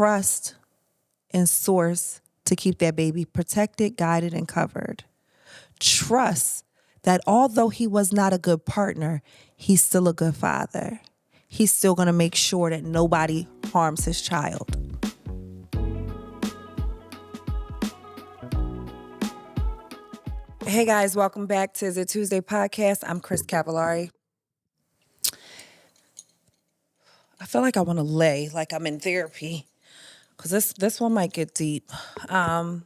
trust in source to keep that baby protected, guided, and covered. Trust that although he was not a good partner, he's still a good father. He's still going to make sure that nobody harms his child. Hey guys, welcome back to the Tuesday podcast. I'm Cris Cavallari. I feel like I want to lay like I'm in therapy because this one might get deep. I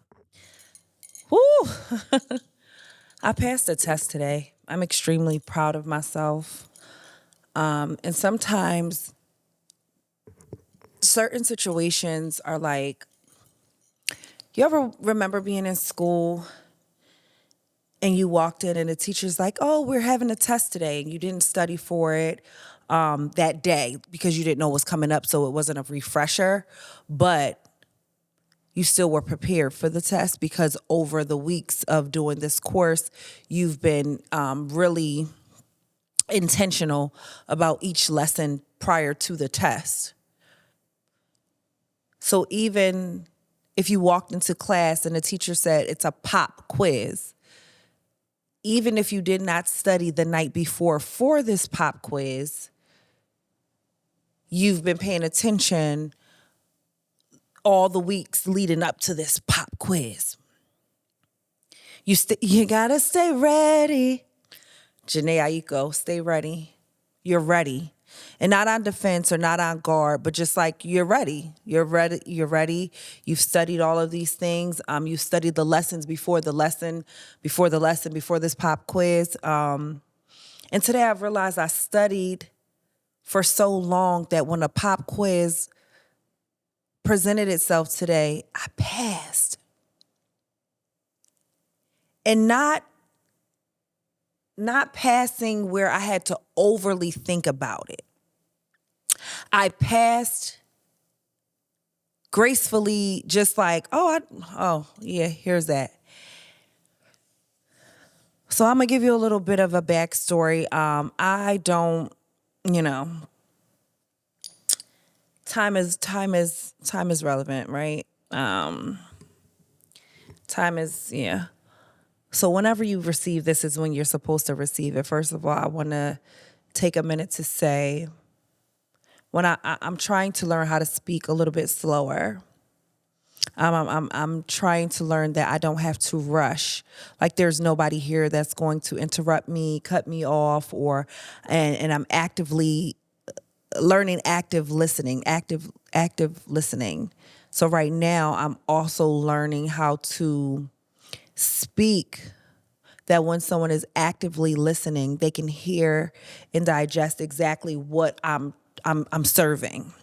passed a test today. I'm extremely proud of myself. And sometimes certain situations are like, you ever remember being in school and you walked in and the teacher's like, oh, we're having a test today, and you didn't study for it that day because you didn't know what was coming up, so it wasn't a refresher, but you still were prepared for the test because over the weeks of doing this course, you've been really intentional about each lesson prior to the test. So even if you walked into class and the teacher said it's a pop quiz, even if you did not study the night before for this pop quiz, you've been paying attention all the weeks leading up to this pop quiz. You gotta stay ready. Janae Aiko, stay ready. You're ready. And not on defense or not on guard, but just like you're ready. You're ready. You've studied all of these things. You studied the lessons before this pop quiz. And today I've realized I studied for so long that when a pop quiz presented itself today, I passed. And not passing where I had to overly think about it. I passed gracefully, just like, here's that. So I'm gonna give you a little bit of a backstory. I don't, time is relevant, right? Time is, yeah. So whenever you receive this is when you're supposed to receive it. First of all, I want to take a minute to say, when I'm trying to learn how to speak a little bit slower. I'm trying to learn that I don't have to rush. Like there's nobody here that's going to interrupt me, cut me off, and I'm actively learning active listening. So right now I'm also learning how to speak that when someone is actively listening, they can hear and digest exactly what I'm serving.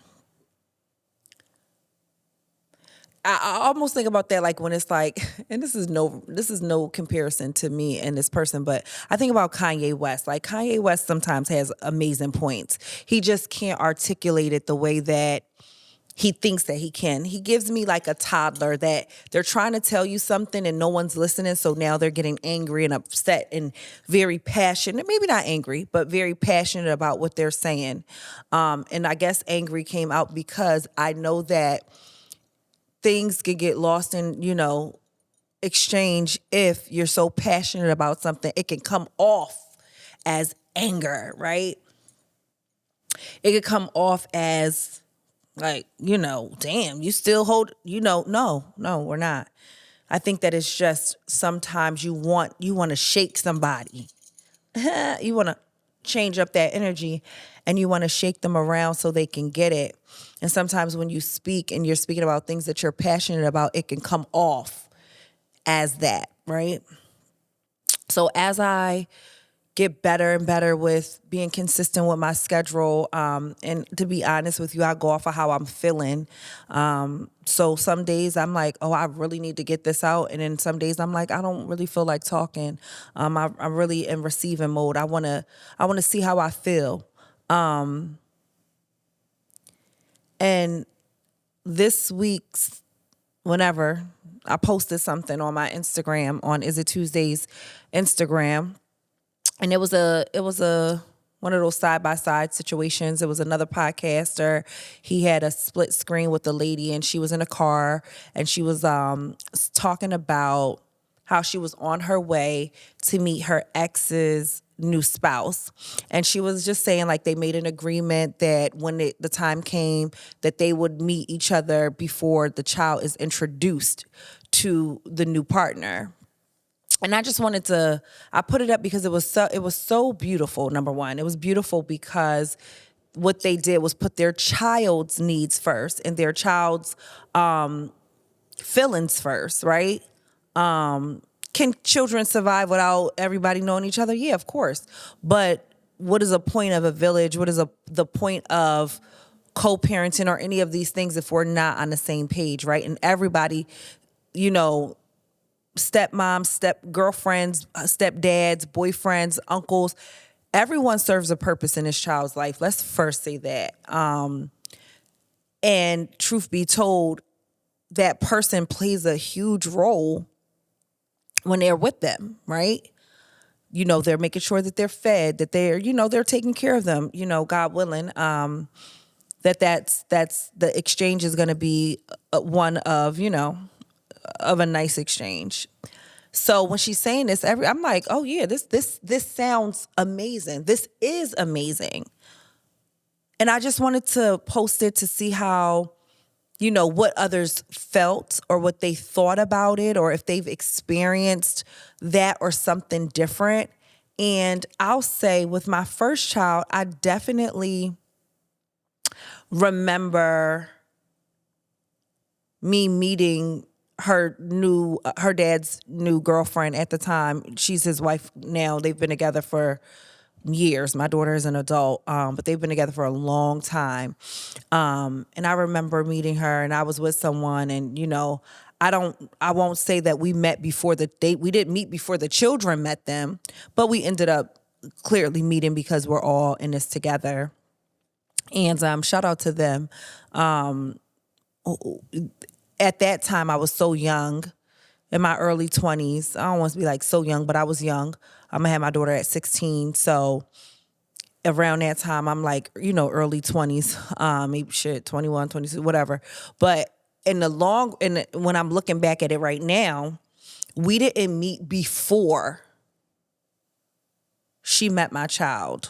I almost think about that like when it's like, and this is no comparison to me and this person, but I think about Kanye West. Like Kanye West sometimes has amazing points. He just can't articulate it the way that he thinks that he can. He gives me like a toddler that they're trying to tell you something and no one's listening. So now they're getting angry and upset and very passionate, maybe not angry, but very passionate about what they're saying. And I guess angry came out because I know that things could get lost in, exchange. If you're so passionate about something, it can come off as anger, right? It could come off as like, damn, you still hold, no, we're not. I think that it's just sometimes you want to shake somebody. You want to change up that energy and you want to shake them around so they can get it. And sometimes when you speak and you're speaking about things that you're passionate about, it can come off as that, right? So as I get better and better with being consistent with my schedule. And to be honest with you, I go off of how I'm feeling. So some days I'm like, oh, I really need to get this out. And then some days I'm like, I don't really feel like talking. I'm really in receiving mode. I want to see how I feel. And this week's, whenever I posted something on my Instagram, on Is It Tuesday's Instagram, and it was a one of those side-by-side situations. It was another podcaster. He had a split screen with the lady, and she was in a car, and she was talking about how she was on her way to meet her ex's new spouse. And she was just saying, like, they made an agreement that when the time came that they would meet each other before the child is introduced to the new partner. And I just wanted to, I put it up because it was so beautiful. Number one, it was beautiful because what they did was put their child's needs first and their child's feelings first, right? Can children survive without everybody knowing each other? Yeah, of course. But what is a point of a village? What is the point of co-parenting or any of these things if we're not on the same page, right? And everybody, stepmoms, step-girlfriends, stepdads, boyfriends, uncles, everyone serves a purpose in this child's life. Let's first say that. And truth be told, that person plays a huge role when they're with them, right? They're making sure that they're fed, that they're taking care of them, God willing, that's the exchange is going to be one of a nice exchange. So when she's saying this, I'm like, oh yeah, this sounds amazing. This is amazing. And I just wanted to post it to see how, what others felt or what they thought about it, or if they've experienced that or something different. And I'll say with my first child, I definitely remember me meeting her dad's new girlfriend at the time. She's his wife now. They've been together for years. My daughter is an adult, but they've been together for a long time. And I remember meeting her, and I was with someone, and I won't say that we met before the date. We didn't meet before the children met them, but we ended up clearly meeting because we're all in this together. And shout out to them. At that time, I was so young, in my early 20s. I don't want to be like so young, but I was young. I'm going to have my daughter at 16. So around that time, I'm like, early 20s, maybe 21, 22, whatever. But when I'm looking back at it right now, we didn't meet before she met my child.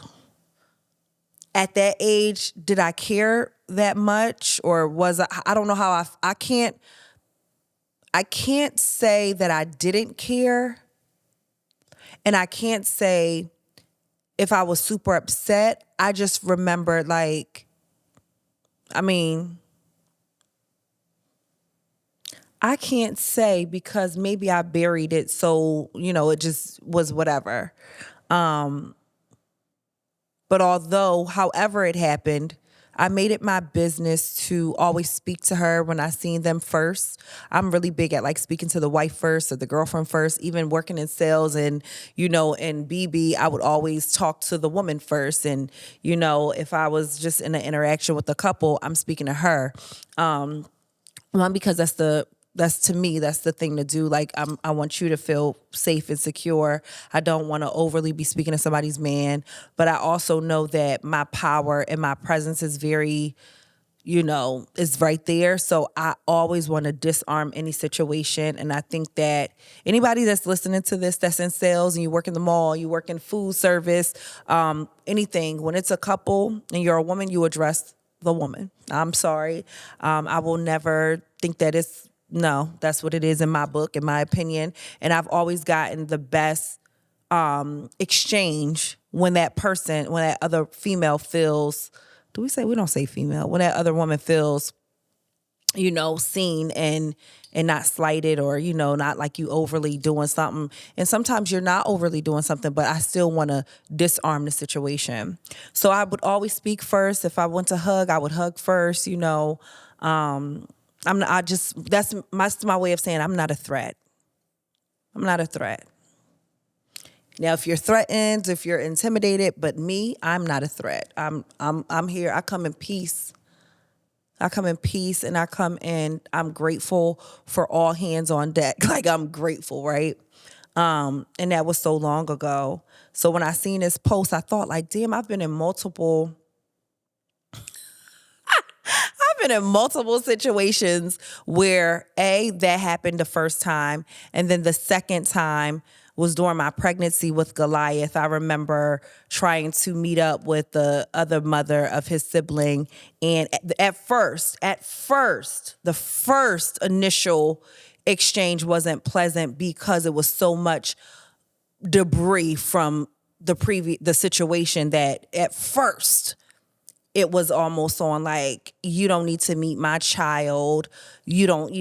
At that age, did I care that much, or was I don't know how I can't say that I didn't care, and I can't say if I was super upset. I just remembered, I can't say because maybe I buried it, so it just was whatever. But however it happened, I made it my business to always speak to her when I seen them first. I'm really big at speaking to the wife first or the girlfriend first. Even working in sales and, in BB, I would always talk to the woman first. And, if I was just in an interaction with a couple, I'm speaking to her. One, because that's to me, that's the thing to do. I want you to feel safe and secure. I don't want to overly be speaking to somebody's man, but I also know that my power and my presence is very, is right there. So I always want to disarm any situation. And I think that anybody that's listening to this, that's in sales and you work in the mall, you work in food service, anything, when it's a couple and you're a woman, you address the woman. I'm sorry. I will never think that no, that's what it is in my book, in my opinion. And I've always gotten the best exchange when that other female feels, we don't say female, when that other woman feels, seen and not slighted, or, not like you overly doing something. And sometimes you're not overly doing something, but I still want to disarm the situation. So I would always speak first. If I want to hug, I would hug first, that's my way of saying I'm not a threat. I'm not a threat. Now, if you're threatened, if you're intimidated, but me, I'm not a threat. I'm here. I come in peace. And I'm grateful for all hands on deck. I'm grateful, right? And that was so long ago. So when I seen this post, I thought like, damn, I've been in multiple situations where that happened the first time. And then the second time was during my pregnancy with Goliath. I remember trying to meet up with the other mother of his sibling. And at first, the first initial exchange wasn't pleasant because it was so much debris from the situation that at first it was almost on like, you don't need to meet my child. You don't,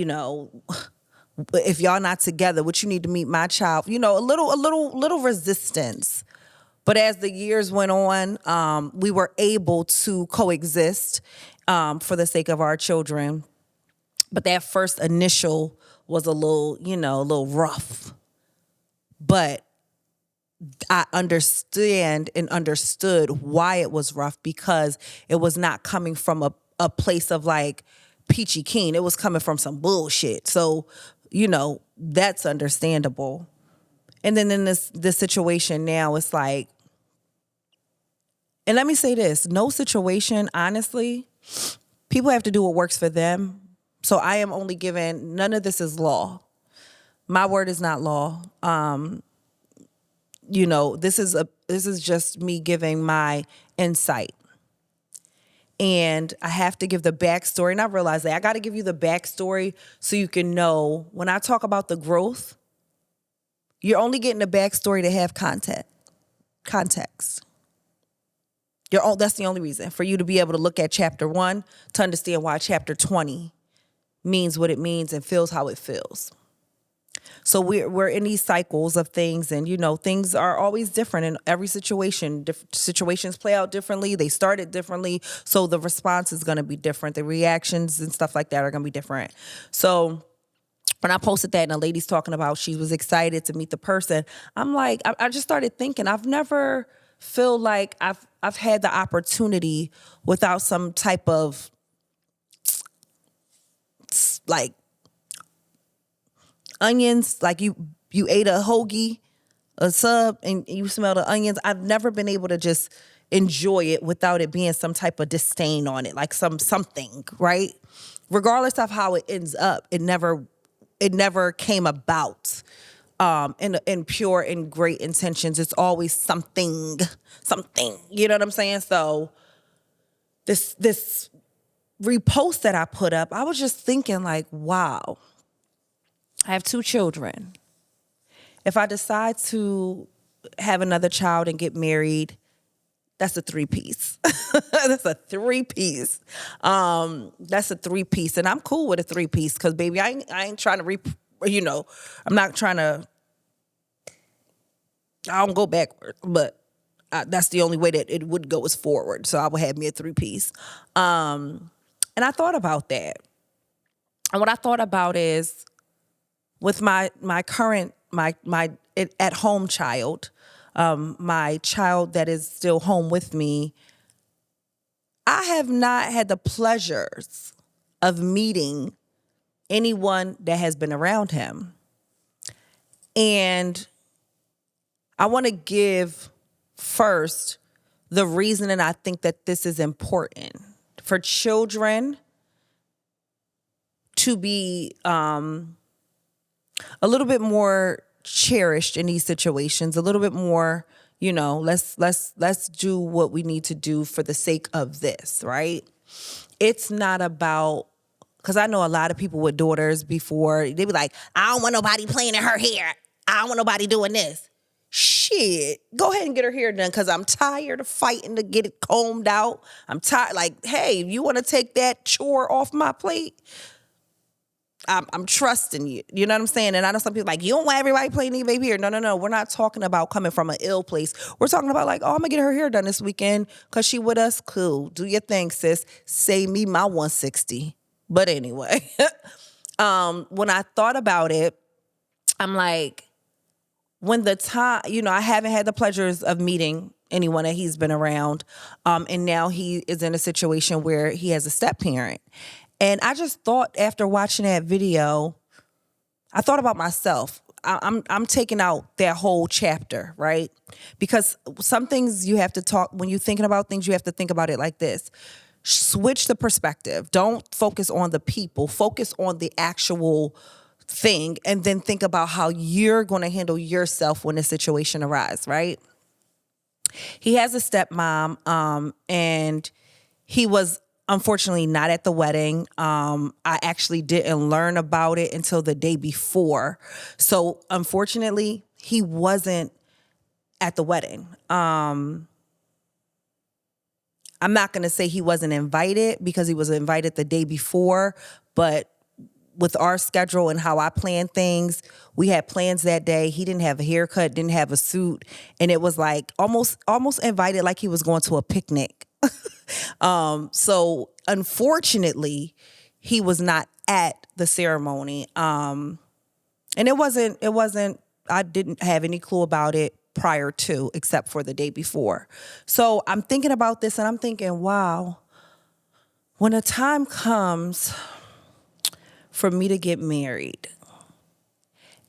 if y'all not together, what you need to meet my child, a little resistance. But as the years went on, we were able to coexist for the sake of our children. But that first initial was a little rough. But I understood why it was rough, because it was not coming from a place of like peachy keen. It was coming from some bullshit. So, that's understandable. And then in this situation now, it's like, and let me say this, no situation, honestly, people have to do what works for them. So I am only giving, none of this is law. My word is not law. This is just me giving my insight. And I have to give the backstory. And I realize that I got to give you the backstory so you can know when I talk about the growth, you're only getting the backstory to have context. That's the only reason, for you to be able to look at chapter 1 to understand why chapter 20 means what it means and feels how it feels. So we're in these cycles of things, and things are always different in every situation. Situations play out differently. They started differently, so the response is going to be different. The reactions and stuff like that are going to be different. So when I posted that and the lady's talking about she was excited to meet the person, I'm like, I just started thinking, I've never feel like I've had the opportunity without some type of like onions, like you ate a hoagie, a sub, and you smell the onions. I've never been able to just enjoy it without it being some type of disdain on it, like something, right? Regardless of how it ends up, it never came about in pure and great intentions. It's always something, you know what I'm saying? So this repost that I put up, I was just thinking like, wow, I have 2 children. If I decide to have another child and get married, that's a 3-piece. That's a 3-piece. That's a 3-piece. And I'm cool with a 3-piece because, baby, I ain't trying to, I'm not trying to, I don't go backward, but that's the only way that it would go is forward. So I would have me a 3-piece. And I thought about that. And what I thought about is, with my current, my at-home child, my child that is still home with me, I have not had the pleasures of meeting anyone that has been around him. And I want to give first the reason, and I think that this is important for children to be a little bit more cherished in these situations, a little bit more, let's do what we need to do for the sake of this, right? It's not about, because I know a lot of people with daughters before, they be like, I don't want nobody playing in her hair. I don't want nobody doing this. Shit, go ahead and get her hair done, because I'm tired of fighting to get it combed out. I'm tired, like, hey, you want to take that chore off my plate? I'm trusting you. You know what I'm saying? And I know some people like, you don't want everybody playing their baby hair. No. We're not talking about coming from an ill place. We're talking about like, oh, I'm going to get her hair done this weekend because she with us. Cool. Do your thing, sis. Save me my 160. But anyway, when I thought about it, I'm like, when the time, I haven't had the pleasures of meeting anyone that he's been around. And now he is in a situation where he has a step parent. And I just thought, after watching that video, I thought about myself. I'm taking out that whole chapter, right? Because some things you have to talk, when you're thinking about things, you have to think about it like this. Switch the perspective. Don't focus on the people. Focus on the actual thing, and then think about how you're going to handle yourself when a situation arises, right? He has a stepmom, and he was unfortunately not at the wedding. I actually didn't learn about it until the day before. So unfortunately, he wasn't at the wedding. I'm not going to say he wasn't invited, because he was invited the day before, but with our schedule and how I plan things, we had plans that day. He didn't have a haircut, didn't have a suit, and it was like almost invited like he was going to a picnic. So unfortunately, he was not at the ceremony. And it wasn't, I didn't have any clue about it prior to, except for the day before. So I'm thinking about this and I'm thinking, wow, when a time comes for me to get married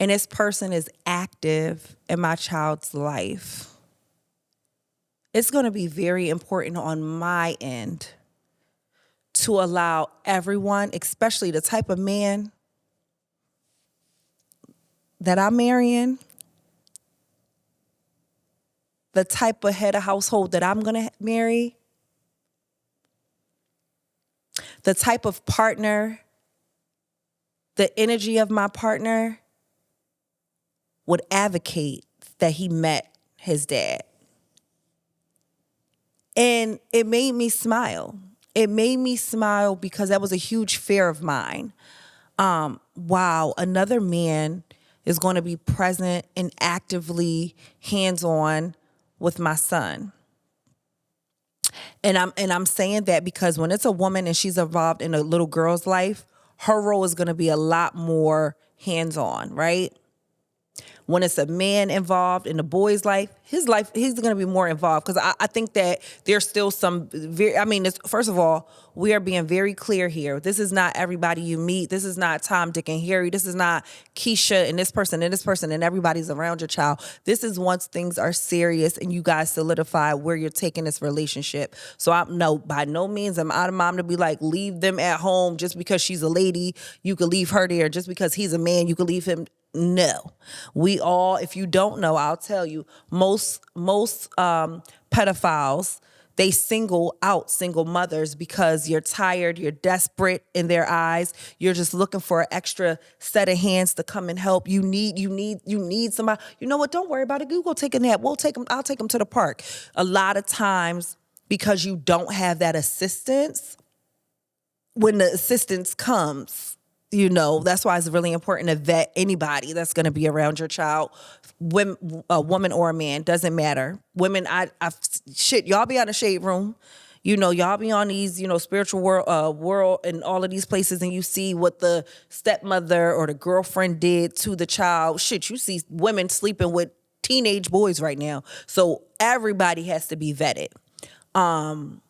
and this person is active in my child's life, it's going to be very important on my end to allow everyone, especially the type of man that I'm marrying, the type of head of household that I'm going to marry, the type of partner, the energy of my partner would advocate that he met his dad. And it made me smile. It made me smile because that was a huge fear of mine. Wow, another man is going to be present and actively hands-on with my son. And I'm saying that because when it's a woman and she's involved in a little girl's life, her role is going to be a lot more hands-on, right? When it's a man involved in the boy's life, he's going to be more involved, because I think that there's still some first of all, we are being very clear here. This is not everybody you meet. This is not Tom, Dick, and Harry. This is not Keisha and this person and everybody's around your child. This is once things are serious and you guys solidify where you're taking this relationship. So by no means am I the mom to be like, leave them at home just because she's a lady. You could leave her there. Just because he's a man, you could leave him. No, we all, if you don't know, I'll tell you, most pedophiles, they single out single mothers because you're tired, you're desperate in their eyes. You're just looking for an extra set of hands to come and help. You need somebody. You know what? Don't worry about it. You go take a nap. I'll take them to the park. A lot of times, because you don't have that assistance, when the assistance comes, that's why it's really important to vet anybody that's going to be around your child. A woman or a man, doesn't matter. Women, y'all be out of shade room. Y'all be on these, spiritual world and all of these places, and you see what the stepmother or the girlfriend did to the child. Shit, you see women sleeping with teenage boys right now. So everybody has to be vetted. So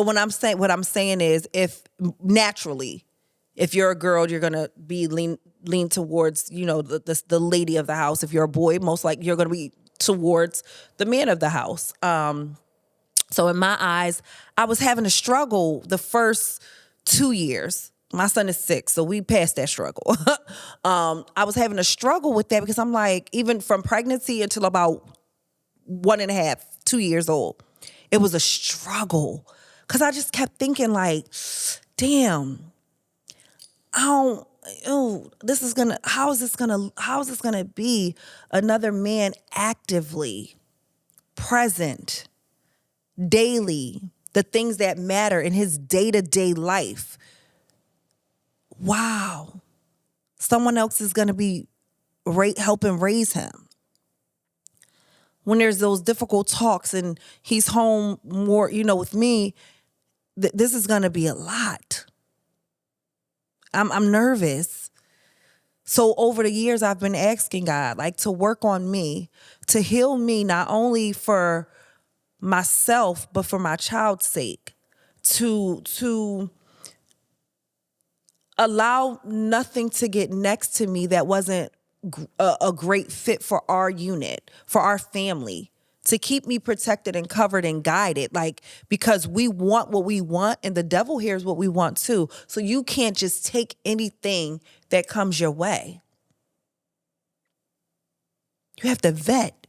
what I'm saying is, if you're a girl, you're gonna be lean towards, the lady of the house. If you're a boy, most likely you're gonna be towards the man of the house. So in my eyes, I was having a struggle the first 2 years. My son is 6, so we passed that struggle. I was having a struggle with that because I'm like, even from pregnancy until about 1.5, 2 years old, it was a struggle. Because I just kept thinking like, damn, how is this gonna be another man actively present daily, the things that matter in his day-to-day life. Wow. Someone else is gonna be helping raise him. When there's those difficult talks and he's home more, with me, this is gonna be a lot. I'm nervous. So over the years, I've been asking God, to work on me, to heal me, not only for myself, but for my child's sake, to allow nothing to get next to me that wasn't a great fit for our unit, for our family, to keep me protected and covered and guided. Like, because we want what we want and the devil hears what we want too. So you can't just take anything that comes your way. You have to vet.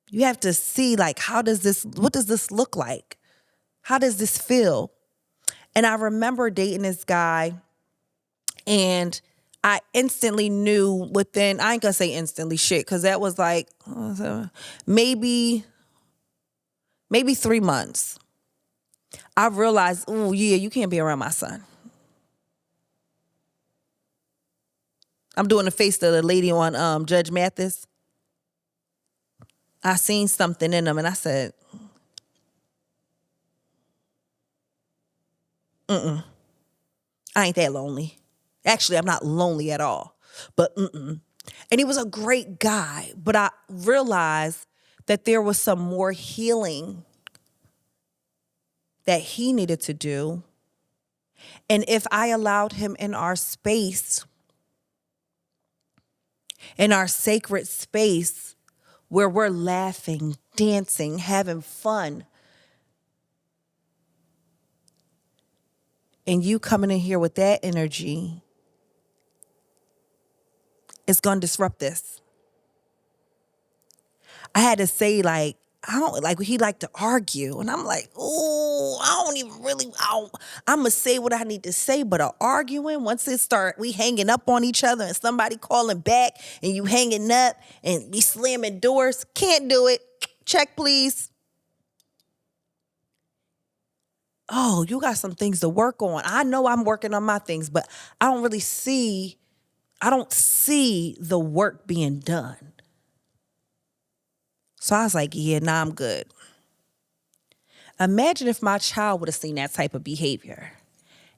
You have to see, like, what does this look like? How does this feel? And I remember dating this guy, and I instantly knew within, I ain't gonna say instantly shit, because that was like maybe 3 months. I realized, oh yeah, you can't be around my son. I'm doing the face of the lady on Judge Mathis. I seen something in him and I said, I ain't that lonely. Actually, I'm not lonely at all. But And he was a great guy. But I realized that there was some more healing that he needed to do. And if I allowed him in our space, in our sacred space, where we're laughing, dancing, having fun, and you coming in here with that energy, it's going to disrupt this. I had to say, like, I don't like, he liked to argue. And I'm like, oh, I'm going to say what I need to say. But arguing, once it start, we hanging up on each other and somebody calling back and you hanging up and we slamming doors, can't do it. Check, please. Oh, you got some things to work on. I know I'm working on my things, but I don't see the work being done. So I was like, yeah, nah, I'm good. Imagine if my child would have seen that type of behavior.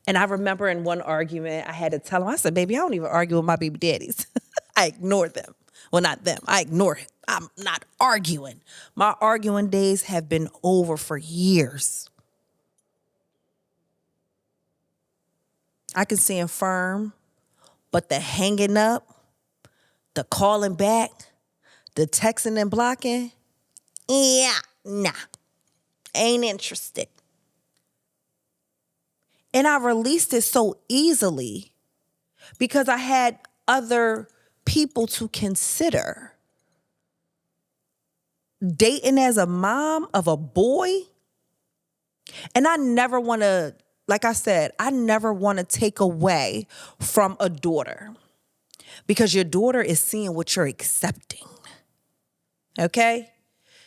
And I remember in one argument, I had to tell him, I said, baby, I don't even argue with my baby daddies. I ignore them. Well, not them. I ignore it. I'm not arguing. My arguing days have been over for years. I can stand firm, but the hanging up, the calling back, the texting and blocking, yeah, nah, ain't interested. And I released it so easily because I had other people to consider. Dating as a mom of a boy, and I never want to, like I said, I never want to take away from a daughter because your daughter is seeing what you're accepting. Okay?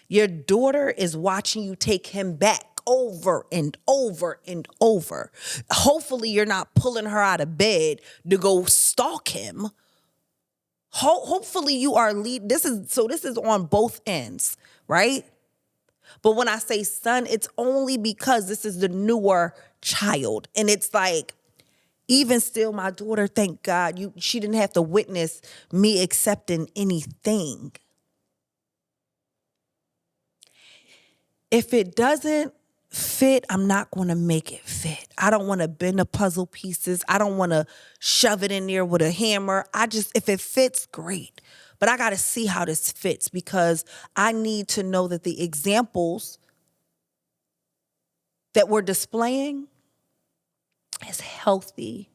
Your daughter is watching you take him back over and over and over. Hopefully you're not pulling her out of bed to go stalk him. Hopefully you are this is on both ends, right? But when I say son, it's only because this is the newer child. And it's like, even still, my daughter, thank God, she didn't have to witness me accepting anything. If it doesn't fit, I'm not going to make it fit. I don't want to bend the puzzle pieces. I don't want to shove it in there with a hammer. If it fits, great. But I got to see how this fits because I need to know that the examples that we're displaying is healthy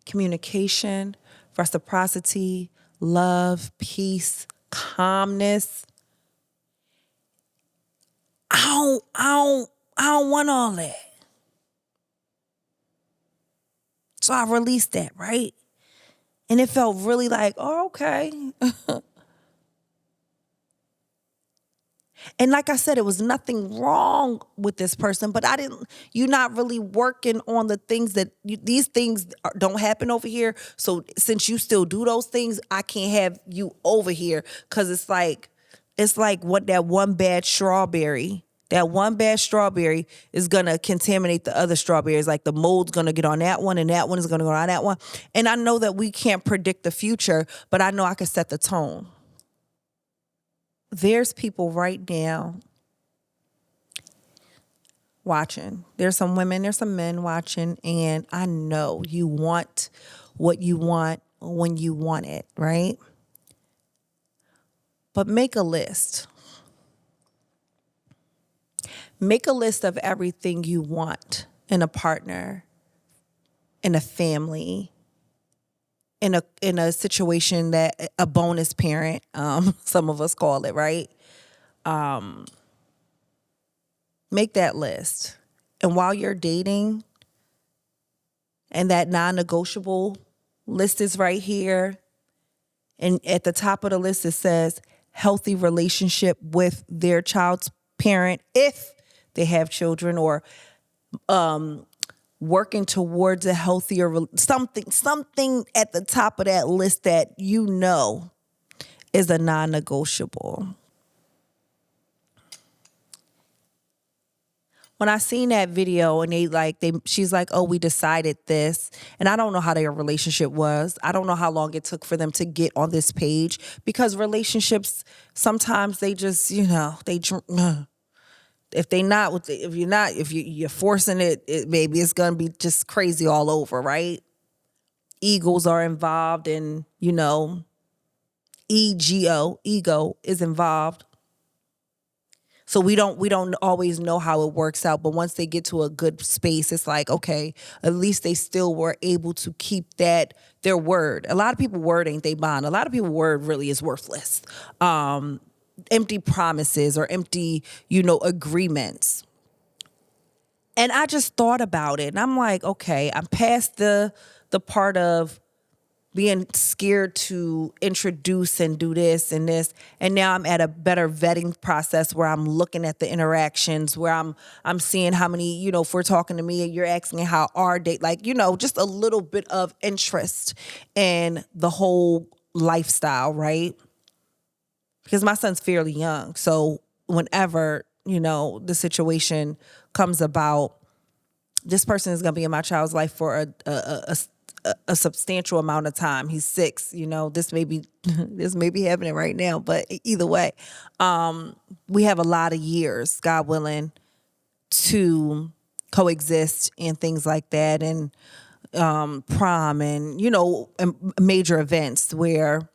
communication, reciprocity, love, peace, calmness. I don't want all that. So I released that, right? And it felt really like, oh, okay. And like I said, it was nothing wrong with this person, but you're not really working on the things these things don't happen over here. So since you still do those things, I can't have you over here because it's like what that one bad strawberry is going to contaminate the other strawberries. Like the mold's going to get on that one and that one is going to go on that one. And I know that we can't predict the future, but I know I can set the tone. There's people right now watching. There's some women, there's some men watching, and I know you want what you want when you want it, right? But make a list. Make a list of everything you want in a partner, in a family, in a situation that a bonus parent, some of us call it, right? Make that list. And while you're dating, and that non-negotiable list is right here, and at the top of the list it says healthy relationship with their child's parent if they have children, or working towards a healthier something at the top of that list that you know is a non-negotiable. When I seen that video and she's like, oh, we decided this. And I don't know how their relationship was. I don't know how long it took for them to get on this page, because relationships, sometimes they just, if you're forcing it, maybe it's going to be just crazy all over, right? Egos are involved, and, ego is involved. So we don't always know how it works out, but once they get to a good space, it's like, okay, at least they still were able to keep their word. A lot of people word ain't they bond. A lot of people word really is worthless. Empty promises or empty, agreements. And I just thought about it, and I'm like, okay, I'm past the part of being scared to introduce and do this and this. And now I'm at a better vetting process where I'm looking at the interactions, where I'm seeing how many, if we're talking to me and you're asking how our date, just a little bit of interest in the whole lifestyle, right? Because my son's fairly young. So whenever, the situation comes about, this person is going to be in my child's life for a substantial amount of time. He's 6, this may be happening right now, but either way, we have a lot of years, God willing, to coexist and things like that, and prom and major events where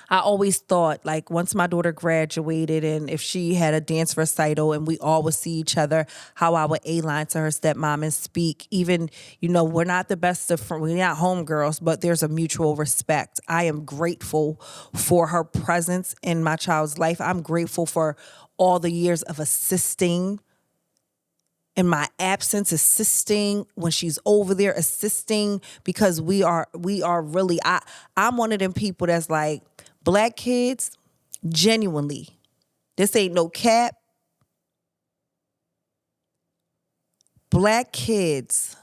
I always thought, like, once my daughter graduated and if she had a dance recital and we all would see each other, how I would A-line to her stepmom and speak. Even, we're not the best of friends, we're not homegirls, but there's a mutual respect. I am grateful for her presence in my child's life. I'm grateful for all the years of assisting in my absence, assisting when she's over there, assisting, because we are really, I'm one of them people that's like, Black kids, genuinely, this ain't no cap. Black kids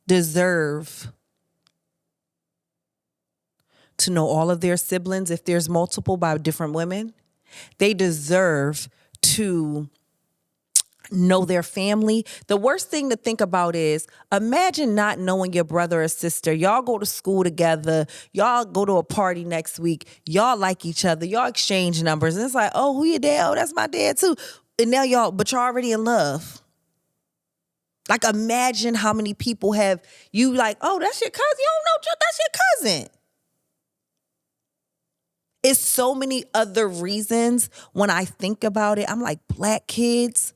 deserve to know all of their siblings, if there's multiple by different women. They deserve to know their family. The worst thing to think about is, imagine not knowing your brother or sister. Y'all go to school together. Y'all go to a party next week. Y'all like each other. Y'all exchange numbers. And it's like, oh, who your dad? Oh, that's my dad too. And now but you're already in love. Like, imagine how many people have you like, oh, that's your cousin. You don't know, that's your cousin. It's so many other reasons when I think about it. I'm like, Black kids,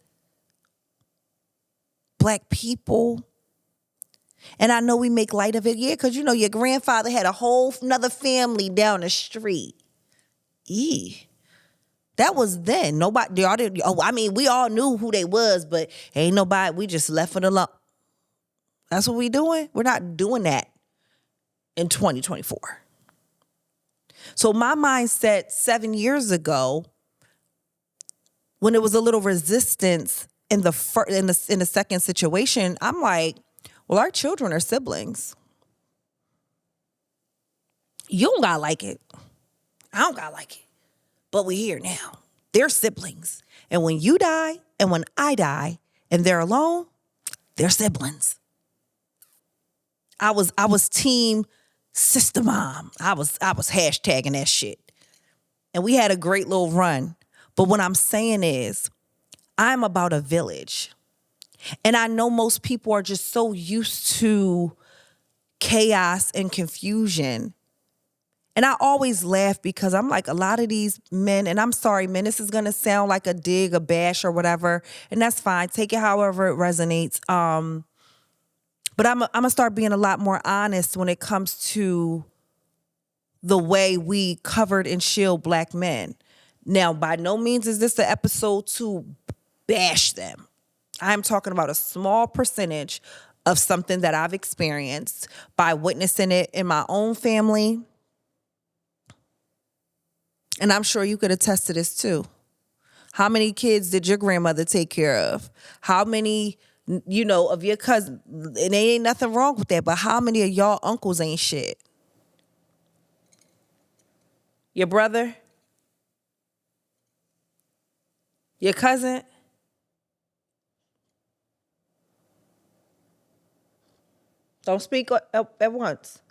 Black people. And I know we make light of it, because your grandfather had a whole nother family down the street. That was then. Nobody, y'all didn't, we all knew who they was, but ain't nobody, we just left it alone. That's what we doing? We're not doing that in 2024. So my mindset 7 years ago, when there was a little resistance in the second situation, I'm like, well, our children are siblings. You don't gotta like it. I don't gotta like it. But we're here now. They're siblings. And when you die and when I die and they're alone, they're siblings. I was team sister mom. I was hashtagging that shit. And we had a great little run. But what I'm saying is, I'm about a village. And I know most people are just so used to chaos and confusion. And I always laugh because I'm like, a lot of these men, and I'm sorry, men, this is going to sound like a dig, a bash or whatever, and that's fine. Take it however it resonates. But I'm going to start being a lot more honest when it comes to the way we covered and shield Black men. Now, by no means is this the episode to bash them. I'm talking about a small percentage of something that I've experienced by witnessing it in my own family. And I'm sure you could attest to this too. How many kids did your grandmother take care of? How many, of your cousins? And there ain't nothing wrong with that, but how many of y'all uncles ain't shit? Your brother? Your cousin? Don't speak at once.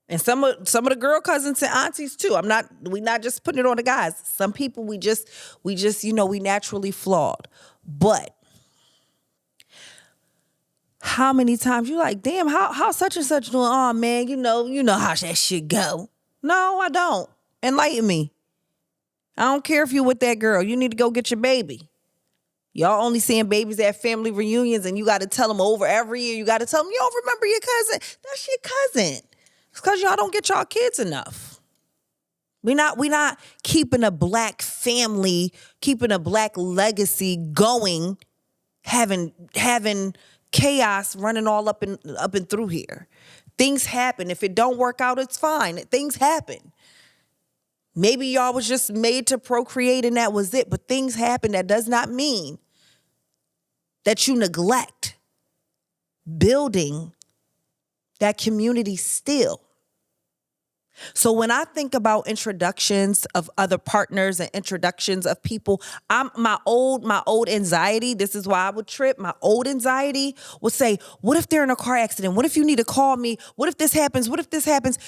And some of the girl cousins and aunties too. We not just putting it on the guys. Some people we just, we naturally flawed. But how many times you like, damn, how such and such doing? Oh man, you know how that shit go. No, I don't. Enlighten me. I don't care if you with that girl. You need to go get your baby. Y'all only seeing babies at family reunions, and you got to tell them over every year. You got to tell them, you don't remember your cousin. That's your cousin. It's because y'all don't get y'all kids enough. We not keeping a Black family, keeping a Black legacy going, having chaos running all up and through here. Things happen. If it don't work out, it's fine. Things happen. Maybe y'all was just made to procreate and that was it. But things happen. That does not mean that you neglect building that community still. So when I think about introductions of other partners and introductions of people, my old anxiety, this is why I would trip. My old anxiety would say, what if they're in a car accident? What if you need to call me? What if this happens? What if this happens?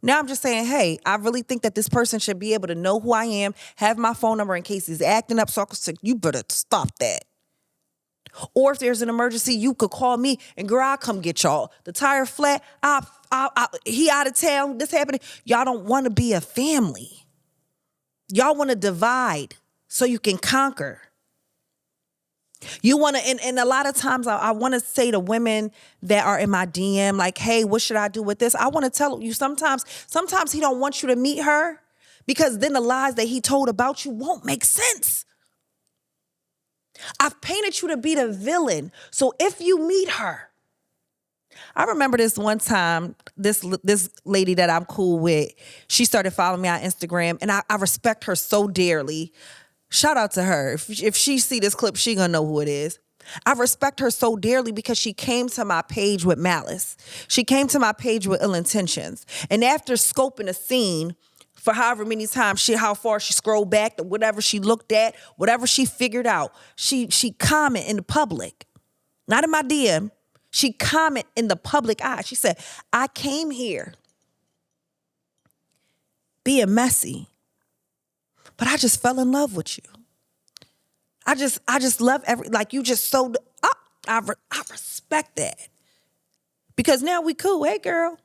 Now I'm just saying, hey, I really think that this person should be able to know who I am, have my phone number in case he's acting up. So I could say, you better stop that. Or if there's an emergency, you could call me and girl, I'll come get y'all. The tire flat, he out of town, this happening. Y'all don't want to be a family. Y'all want to divide so you can conquer. You want to, and a lot of times I want to say to women that are in my DM, like, hey, what should I do with this? I want to tell you sometimes he don't want you to meet her because then the lies that he told about you won't make sense. I've painted you to be the villain. So if you meet her, I remember this one time, this lady that I'm cool with, she started following me on Instagram and I respect her so dearly. Shout out to her. If she see this clip, she gonna know who it is. I respect her so dearly because she came to my page with malice. She came to my page with ill intentions. And after scoping a scene for however many times, how far she scrolled back, whatever she looked at, whatever she figured out, she comment in the public, not in my DM. She comment in the public eye. She said, I came here being messy, but I just fell in love with you. I just love you just so, I respect that. Because now we cool. Hey, girl.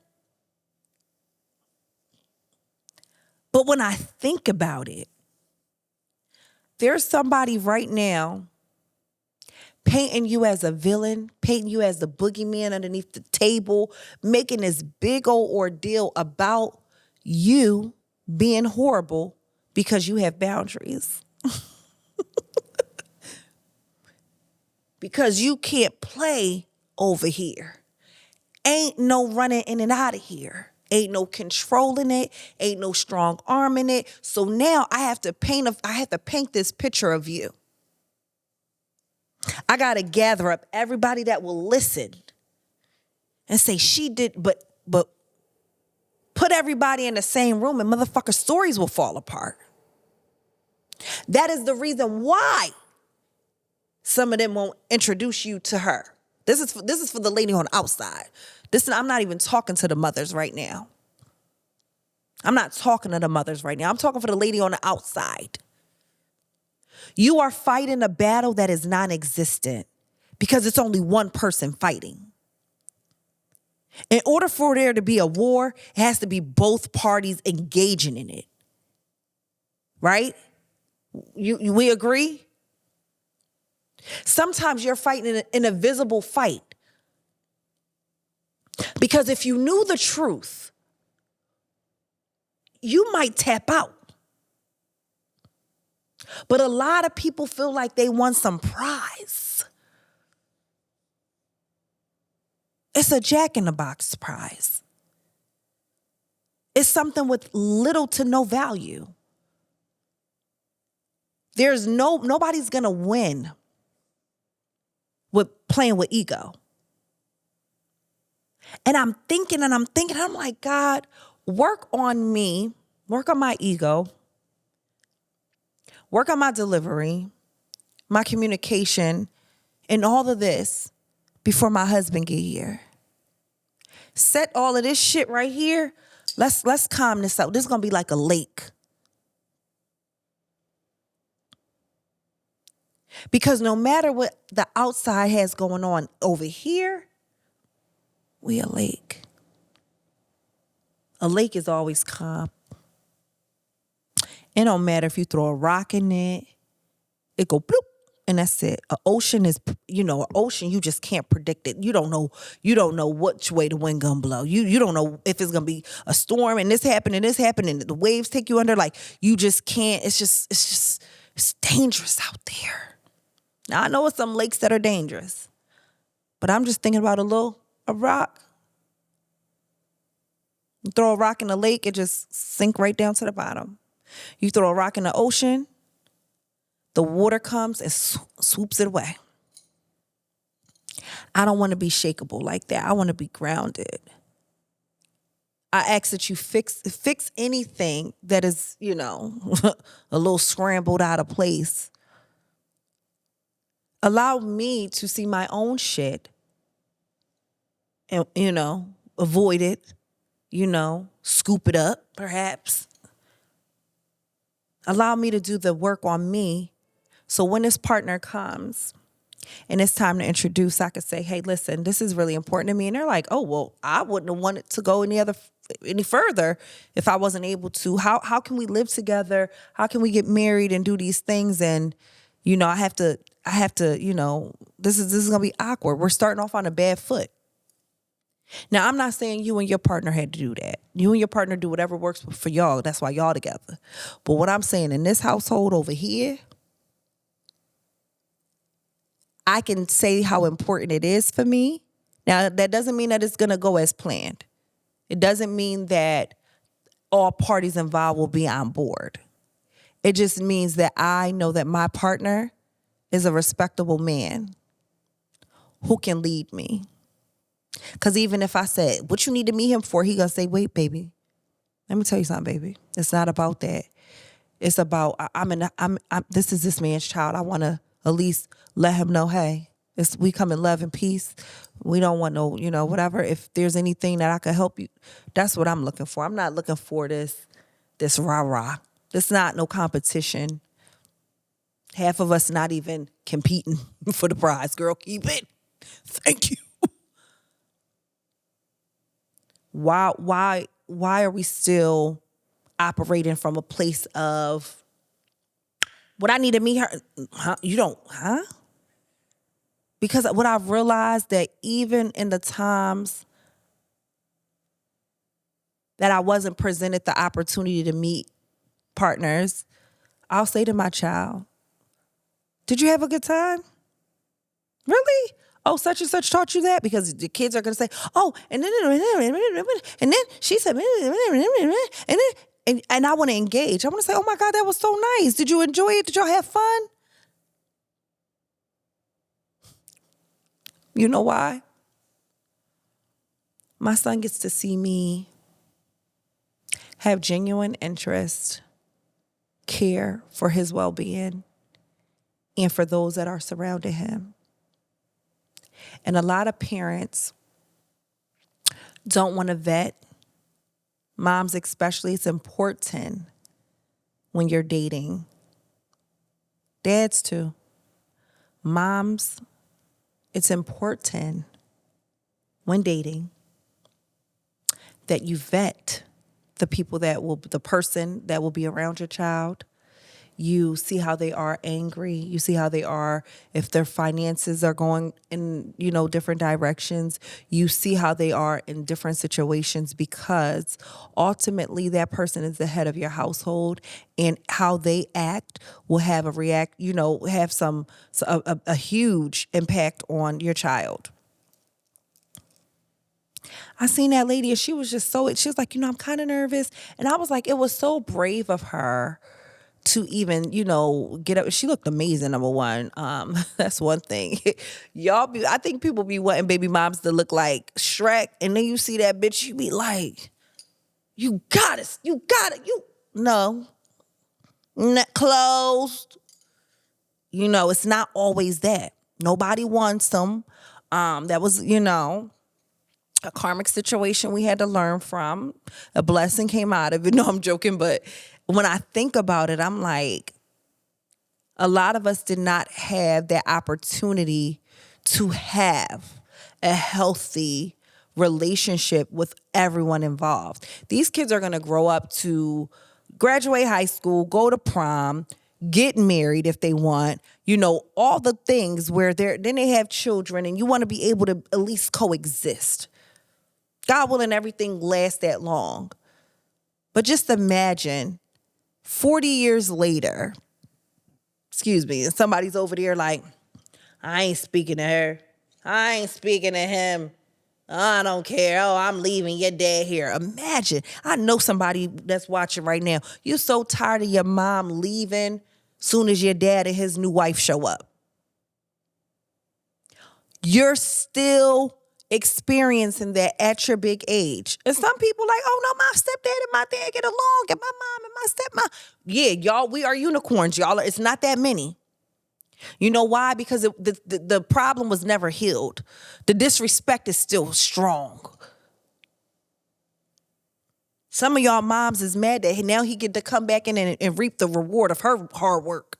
But when I think about it, there's somebody right now painting you as a villain, painting you as the boogeyman underneath the table, making this big old ordeal about you being horrible because you have boundaries. Because you can't play over here. Ain't no running in and out of here. Ain't no controlling it. Ain't no strong arming it. So now I have to paint this picture of you. I got to gather up everybody that will listen and say she did, but put everybody in the same room and motherfucker stories will fall apart. That is the reason why some of them won't introduce you to her. This is for the lady on the outside. I'm not even talking to the mothers right now. I'm not talking to the mothers right now. I'm talking for the lady on the outside. You are fighting a battle that is non-existent because it's only one person fighting. In order for there to be a war, it has to be both parties engaging in it. Right? We agree? Sometimes you're fighting an invisible fight. Because if you knew the truth, you might tap out. But a lot of people feel like they want some prize. It's a Jack-in-the-Box prize. It's something with little to no value. Nobody's going to win with playing with ego. And I'm thinking, I'm like, God, work on me, work on my ego, work on my delivery, my communication, and all of this before my husband get here. Set all of this shit right here. Let's calm this out. This is gonna be like a lake. Because no matter what the outside has going on over here, we a lake. A lake is always calm. It don't matter if you throw a rock in it, it go bloop, and that's it. An ocean is, an ocean, you just can't predict it. You don't know which way the wind gonna blow. You don't know if it's gonna be a storm and this happened and the waves take you under. Like, you just can't. It's dangerous out there. Now I know it's some lakes that are dangerous, but I'm just thinking about a rock. You throw a rock in the lake, it just sink right down to the bottom. You throw a rock in the ocean, the water comes and swoops it away. I don't want to be shakeable like that. I want to be grounded. I ask that you fix anything that is, a little scrambled out of place. Allow me to see my own shit and, avoid it, scoop it up, perhaps. Allow me to do the work on me. So when this partner comes and it's time to introduce, I could say, hey, listen, this is really important to me. And they're like, oh, well, I wouldn't have wanted to go any further if I wasn't able to. How can we live together? How can we get married and do these things? And, I have to, this is going to be awkward. We're starting off on a bad foot. Now, I'm not saying you and your partner had to do that. You and your partner do whatever works for y'all. That's why y'all together. But what I'm saying, in this household over here, I can say how important it is for me. Now, that doesn't mean that it's going to go as planned. It doesn't mean that all parties involved will be on board. It just means that I know that my partner is a respectable man who can lead me. Because even if I said, what you need to meet him for, he going to say, wait, baby, let me tell you something, baby. It's not about that. It's about, this is this man's child. I want to at least let him know, hey, we come in love and peace. We don't want no, whatever. If there's anything that I could help you, that's what I'm looking for. I'm not looking for this rah-rah. It's not no competition. Half of us not even competing for the prize. Girl, keep it. Thank you. Why are we still operating from a place of, what I need to meet her? Huh? You don't, huh? Because what I've realized, that even in the times that I wasn't presented the opportunity to meet partners, I'll say to my child, did you have a good time? Really? Oh, such and such taught you that? Because the kids are going to say, oh, and then she said, and I want to engage. I want to say, oh my God, that was so nice. Did you enjoy it? Did y'all have fun? You know why? My son gets to see me have genuine interest, care for his well-being, and for those that are surrounding him. And a lot of parents don't want to vet. Moms especially, it's important when you're dating. Dads too. Moms, it's important when dating that you vet the person that will be around your child. You see how they are angry. You see how they are if their finances are going in, different directions. You see how they are in different situations, because ultimately that person is the head of your household, and how they act will have have a huge impact on your child. I seen that lady and she was like, I'm kind of nervous. And I was like, it was so brave of her to even, get up. She looked amazing, number one. That's one thing. I think people be wanting baby moms to look like Shrek, and then you see that bitch, you be like, you got it, no, not closed. It's not always that. Nobody wants them. That was, a karmic situation we had to learn from. A blessing came out of it. No, I'm joking, but when I think about it, I'm like, a lot of us did not have that opportunity to have a healthy relationship with everyone involved. These kids are going to grow up to graduate high school, go to prom, get married if they want, all the things where then they have children, and you want to be able to at least coexist. God willing, everything lasts that long. But just imagine 40 years later, and somebody's over there like, I ain't speaking to her. I ain't speaking to him. I don't care. Oh, I'm leaving your dad here. Imagine. I know somebody that's watching right now. You're so tired of your mom leaving soon as your dad and his new wife show up. You're still experiencing that at your big age. And some people like, oh no, my stepdad and my dad get along, and my mom and my stepmom. Yeah, y'all, we are unicorns, y'all. It's not that many. You know why? Because the problem was never healed. The disrespect is still strong. Some of y'all moms is mad that now he get to come back in and reap the reward of her hard work.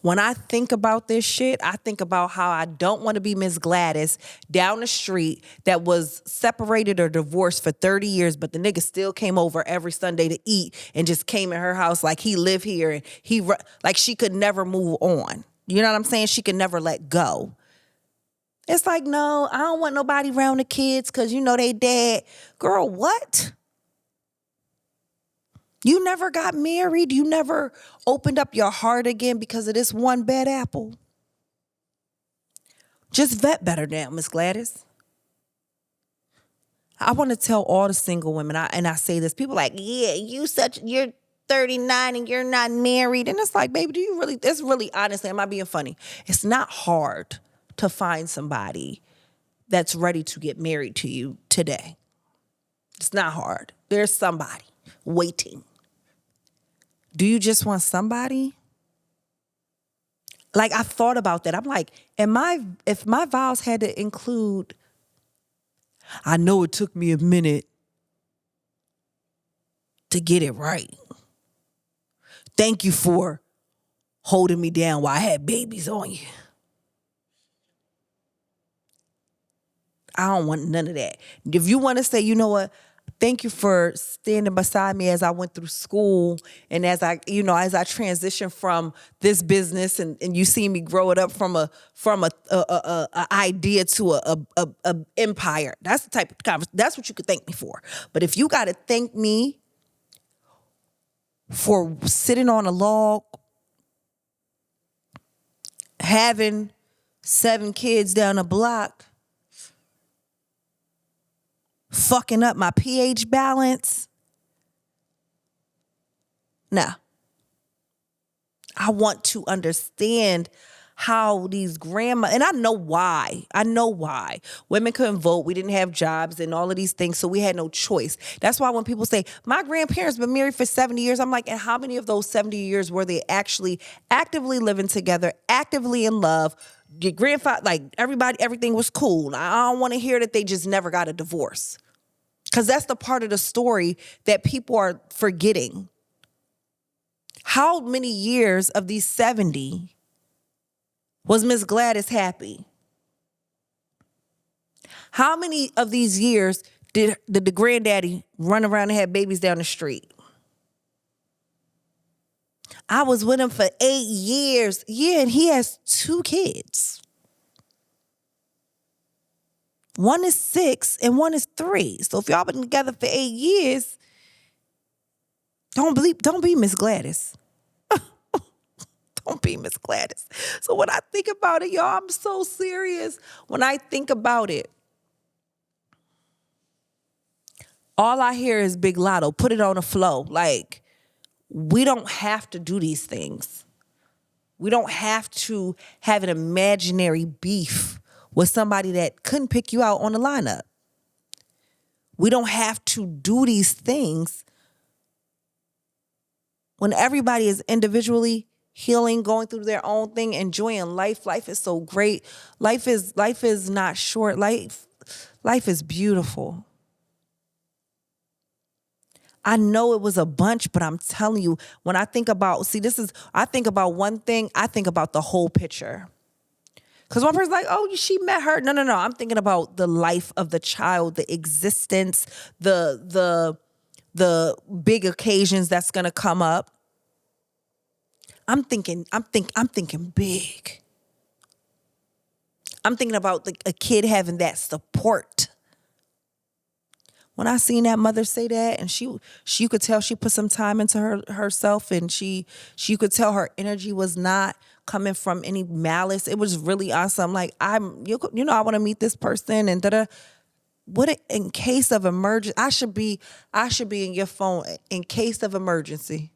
When I think about this shit, I think about how I don't want to be Miss Gladys down the street that was separated or divorced for 30 years, but the nigga still came over every Sunday to eat and just came in her house like he lived here, and like she could never move on. You know what I'm saying? She could never let go. It's like, no, I don't want nobody around the kids because they dad. Girl, what? You never got married. You never opened up your heart again because of this one bad apple. Just vet better now, Miss Gladys. I want to tell all the single women, I say this, people like, yeah, you're 39 and you're not married. And it's like, baby, do you really, it's really, honestly, am I being funny? It's not hard to find somebody that's ready to get married to you today. It's not hard. There's somebody waiting. Do you just want somebody? Like, I thought about that. I'm like, if my vows had to include, I know it took me a minute to get it right. Thank you for holding me down while I had babies on you. I don't want none of that. If you want to say, you know what, thank you for standing beside me as I went through school and as I transitioned from this business and you see me grow it up from a idea to a empire. That's the type of conversation. That's what you could thank me for. But if you got to thank me for sitting on a log, having 7 kids down a block, fucking up my pH balance. Nah. I want to understand how these and I know why. Women couldn't vote. We didn't have jobs and all of these things, so we had no choice. That's why when people say, my grandparents been married for 70 years, I'm like, and how many of those 70 years were they actually actively living together, actively in love? Your grandfather, like everything was cool. I don't want to hear that they just never got a divorce. Because that's the part of the story that people are forgetting. How many years of these 70 was Miss Gladys happy? How many of these years did the granddaddy run around and have babies down the street? I was with him for 8 years. Yeah, and he has 2 kids. One is 6 and one is 3. So if y'all been together for 8 years, don't be Miss Gladys. Don't be Miss Gladys. So when I think about it, y'all, I'm so serious. When I think about it, all I hear is Big Lotto. Put it on the flow. Like, we don't have to do these things. We don't have to have an imaginary beef with somebody that couldn't pick you out on the lineup. We don't have to do these things when everybody is individually healing, going through their own thing, enjoying life. Life is so great. Life is not short. Life is beautiful. I know it was a bunch, but I'm telling you, when I think about, I think about one thing, I think about the whole picture. Because one person's like, oh, she met her. No. I'm thinking about the life of the child, the existence, the big occasions that's gonna come up. I'm thinking big. I'm thinking about a kid having that support. When I seen that mother say that, and she could tell she put some time into herself, and she could tell her energy was not coming from any malice. It was really awesome. Like, I want to meet this person, and in case of emergency, I should be in your phone in case of emergency.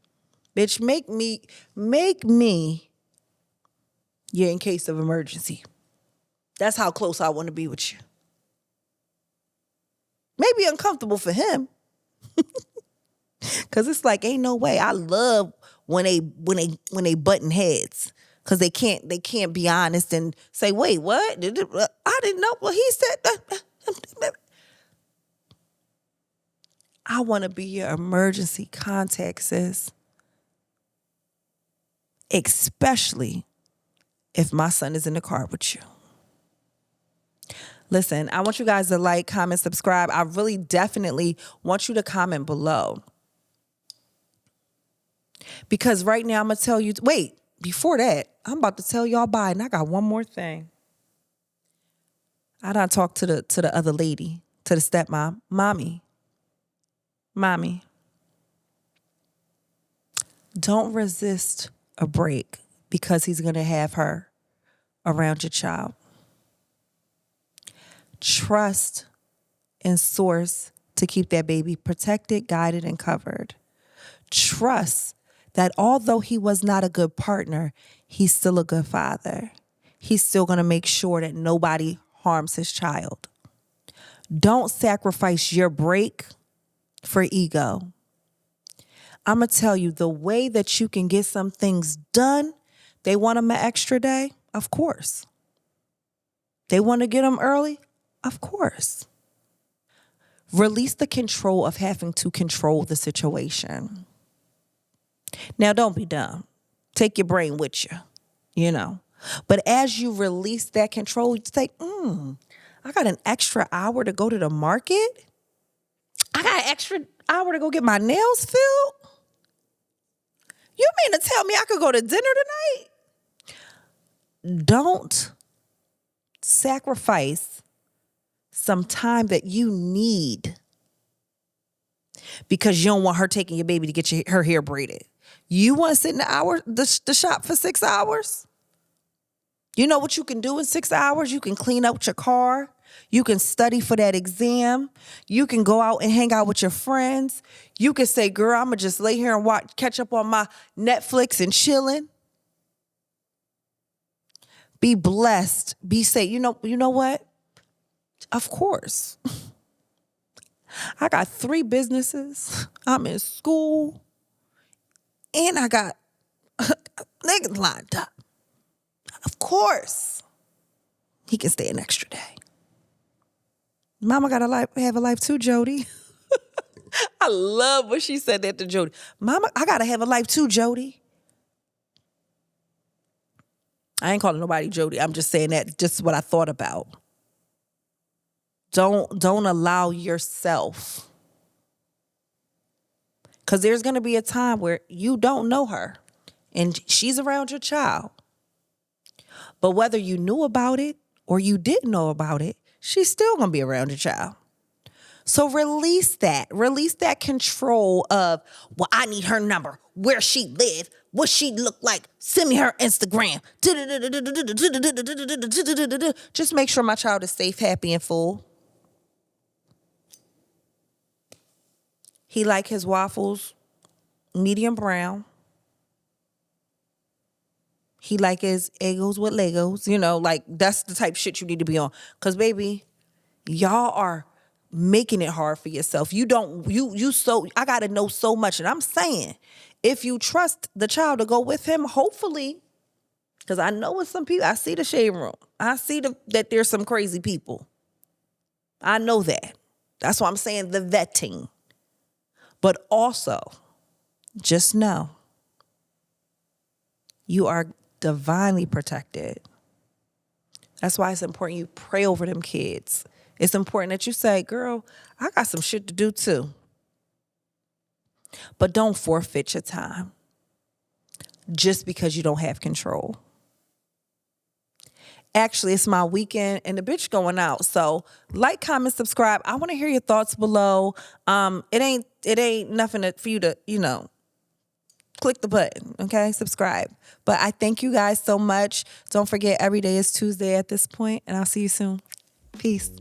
Bitch, make me your in case of emergency. That's how close I want to be with you. Maybe uncomfortable for him. Cause it's like, ain't no way. I love when they button heads. Cause they can't be honest and say, wait, what? I didn't know. Well, he said I want to be your emergency contact, sis. Especially if my son is in the car with you. Listen, I want you guys to like, comment, subscribe. I really definitely want you to comment below. Because right now I'm going to tell you, wait, before that, I'm about to tell y'all bye, and I got one more thing. I done talked to the other lady, to the stepmom. Mommy, don't resist a break because he's going to have her around your child. Trust in source to keep that baby protected, guided, and covered. Trust that although he was not a good partner, he's still a good father. He's still going to make sure that nobody harms his child. Don't sacrifice your break for ego. I'm going to tell you, the way that you can get some things done, they want them an extra day? Of course. They want to get them early? Of course. Release the control of having to control the situation. Now, don't be dumb. Take your brain with you, But as you release that control, you say, I got an extra hour to go to the market? I got an extra hour to go get my nails filled? You mean to tell me I could go to dinner tonight? Don't sacrifice some time that you need because you don't want her taking your baby to get her hair braided. You want to sit in the shop for 6 hours? You know what you can do in 6 hours? You can clean up your car. You can study for that exam. You can go out and hang out with your friends. You can say, girl, I'm going to just lay here and catch up on my Netflix and chilling. Be blessed. Be safe. You know what? Of course. I got 3 businesses. I'm in school. And I got niggas lined up. Of course. He can stay an extra day. Mama got have a life too, Jody. I love when she said that to Jody. Mama, I got to have a life too, Jody. I ain't calling nobody Jody. I'm just saying that just what I thought about. Don't allow yourself, because there's going to be a time where you don't know her and she's around your child. But whether you knew about it or you didn't know about it, she's still going to be around your child. So release that. Release that control of, well, I need her number, where she live, what she look like, send me her Instagram. Just make sure my child is safe, happy, and full. He like his waffles medium brown. He like his Eggos with Legos. You know, like that's the type of shit you need to be on. Because, baby, y'all are making it hard for yourself. I got to know so much. And I'm saying, if you trust the child to go with him, hopefully, because I know with some people, I see the shade room. I see that there's some crazy people. I know that. That's why I'm saying the vetting. But also, just know you are divinely protected. That's why it's important you pray over them kids. It's important that you say, girl, I got some shit to do too. But don't forfeit your time just because you don't have control. Actually, it's my weekend and the bitch going out. So like, comment, subscribe. I want to hear your thoughts below. It ain't nothing for you to, click the button, okay? Subscribe. But I thank you guys so much. Don't forget, every day is Tuesday at this point, and I'll see you soon. Peace.